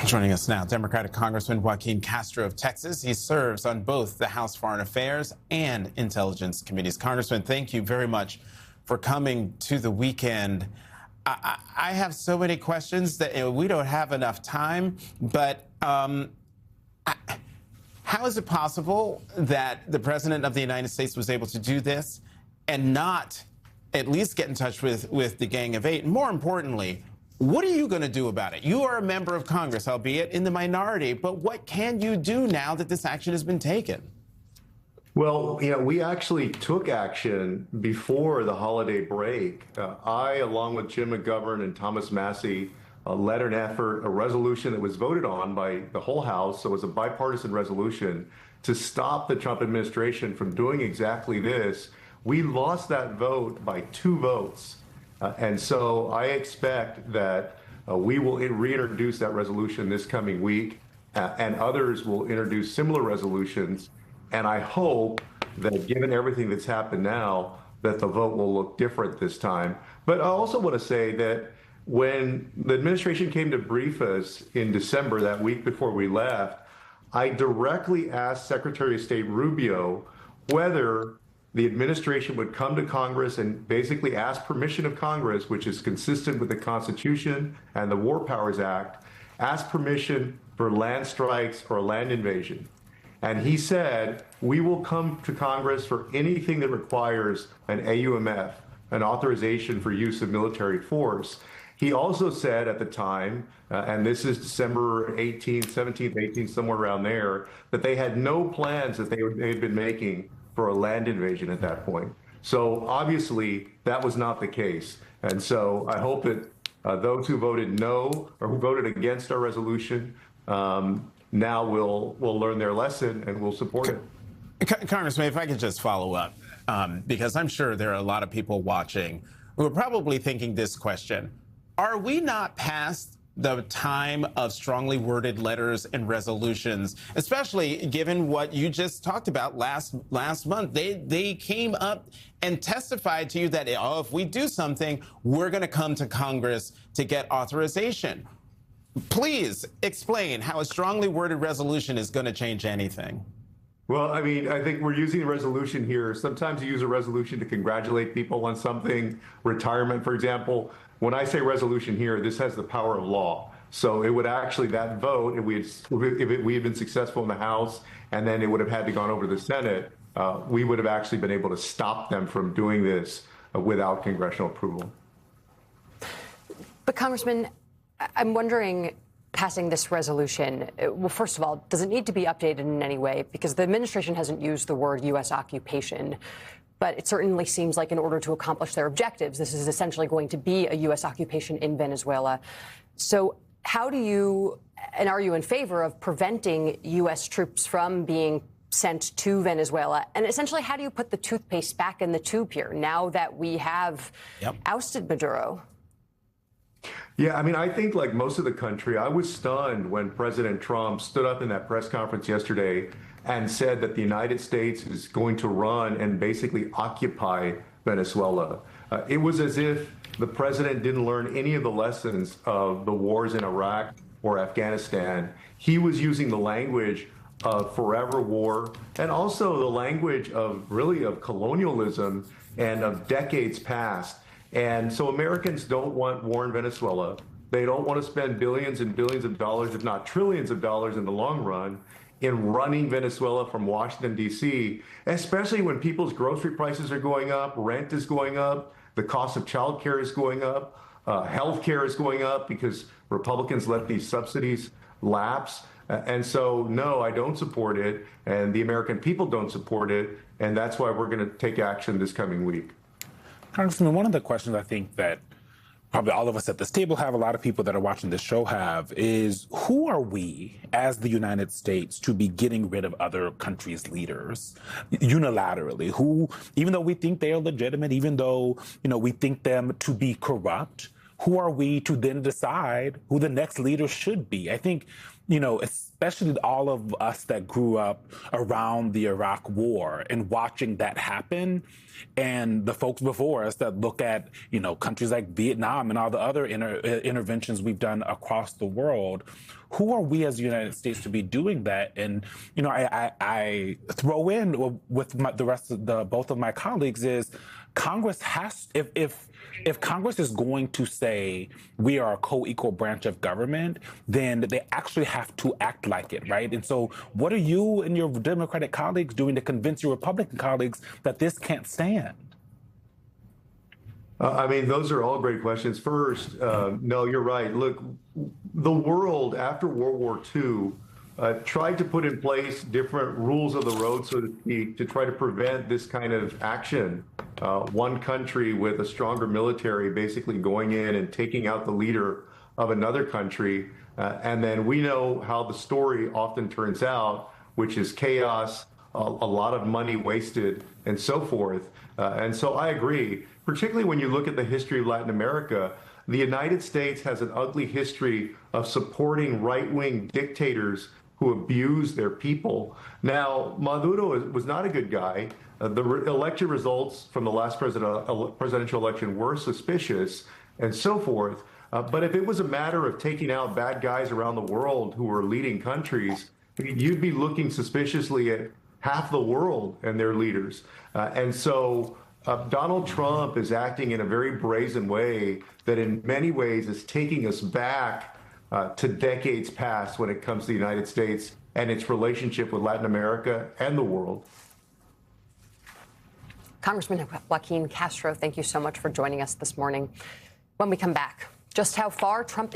Joining us now, Democratic Congressman Joaquin Castro of Texas. He serves on both the House Foreign Affairs and Intelligence Committees. Congressman, thank you very much for coming to the weekend. I have so many questions that we don't have enough time, but how is it possible that the President of the United States was able to do this and not at least get in touch with the Gang of Eight? And more importantly, what are you going to do about it? You are a member of Congress, albeit in the minority, but what can you do now that this action has been taken? Well, we actually took action before the holiday break. I, along with Jim McGovern and Thomas Massey, led an effort, a resolution that was voted on by the whole House. So it was a bipartisan resolution to stop the Trump administration from doing exactly this. We lost that vote by 2 votes. And so I expect that we will reintroduce that resolution this coming week, and others will introduce similar resolutions. And I hope that given everything that's happened now, that the vote will look different this time. But I also want to say that when the administration came to brief us in December, that week before we left, I directly asked Secretary of State Rubio whether the administration would come to Congress and basically ask permission of Congress, which is consistent with the Constitution and the War Powers Act, ask permission for land strikes or land invasion. And he said, we will come to Congress for anything that requires an AUMF, an authorization for use of military force. He also said at the time, and this is December 18th, 17th, 18th, somewhere around there, that they had no plans that they had been making for a land invasion at that point. So obviously that was not the case. And so I hope that those who voted no or who voted against our resolution now will learn their lesson and will support it. Congressman, if I could just follow up, because I'm sure there are a lot of people watching who are probably thinking this question: are we not past the time of strongly worded letters and resolutions, especially given what you just talked about last month? They came up and testified to you that, oh, if we do something, we're going to come to Congress to get authorization. Please explain how a strongly worded resolution is going to change anything. Well, I mean, I think we're using a resolution here. Sometimes you use a resolution to congratulate people on something, retirement, for example. When I say resolution here, this has the power of law. So it would actually, that vote, if we had been successful in the House and then it would have had to gone over to the Senate, we would have actually been able to stop them from doing this without congressional approval. But Congressman, I'm wondering, passing this resolution, well, first of all, does it need to be updated in any way? Because the administration hasn't used the word U.S. occupation, but it certainly seems like in order to accomplish their objectives, this is essentially going to be a U.S. occupation in Venezuela. So how do you, and are you in favor of preventing U.S. troops from being sent to Venezuela? And essentially, how do you put the toothpaste back in the tube here now that we have ousted Maduro? Yeah, I mean, I think like most of the country, I was stunned when President Trump stood up in that press conference yesterday and said that the United States is going to run and basically occupy Venezuela. It was as if the president didn't learn any of the lessons of the wars in Iraq or Afghanistan. He was using the language of forever war and also the language of really of colonialism and of decades past. And so Americans don't want war in Venezuela. They don't want to spend billions and billions of dollars, if not trillions of dollars in the long run, in running Venezuela from Washington, D.C., especially when people's grocery prices are going up, rent is going up, the cost of child care is going up, health care is going up because Republicans let these subsidies lapse. And so, no, I don't support it, and the American people don't support it, and that's why we're going to take action this coming week. Congressman, one of the questions I think that probably all of us at this table have, a lot of people that are watching this show have, is who are we as the United States to be getting rid of other countries' leaders unilaterally? Who, even though we think they are legitimate, even though, we think them to be corrupt, who are we to then decide who the next leader should be? I think, especially all of us that grew up around the Iraq War and watching that happen, and the folks before us that look at, countries like Vietnam and all the other interventions we've done across the world, who are we as the United States to be doing that? And, I throw in with the rest of both of my colleagues is Congress has, if Congress is going to say we are a co-equal branch of government, then they actually have to act like it, right? And so what are you and your Democratic colleagues doing to convince your Republican colleagues that this can't stand? Those are all great questions. First, no, you're right. Look, the world after World War II tried to put in place different rules of the road, so to speak, to try to prevent this kind of action. One country with a stronger military basically going in and taking out the leader of another country. And then we know how the story often turns out, which is chaos, a lot of money wasted, and so forth. And so I agree, particularly when you look at the history of Latin America. The United States has an ugly history of supporting right-wing dictators who abuse their people. Now, Maduro was not a good guy. The election results from the last presidential election were suspicious and so forth. But if it was a matter of taking out bad guys around the world who were leading countries, you'd be looking suspiciously at half the world and their leaders. And so Donald Trump is acting in a very brazen way that in many ways is taking us back to decades past when it comes to the United States and its relationship with Latin America and the world. Congressman Joaquin Castro, thank you so much for joining us this morning. When we come back, just how far Trump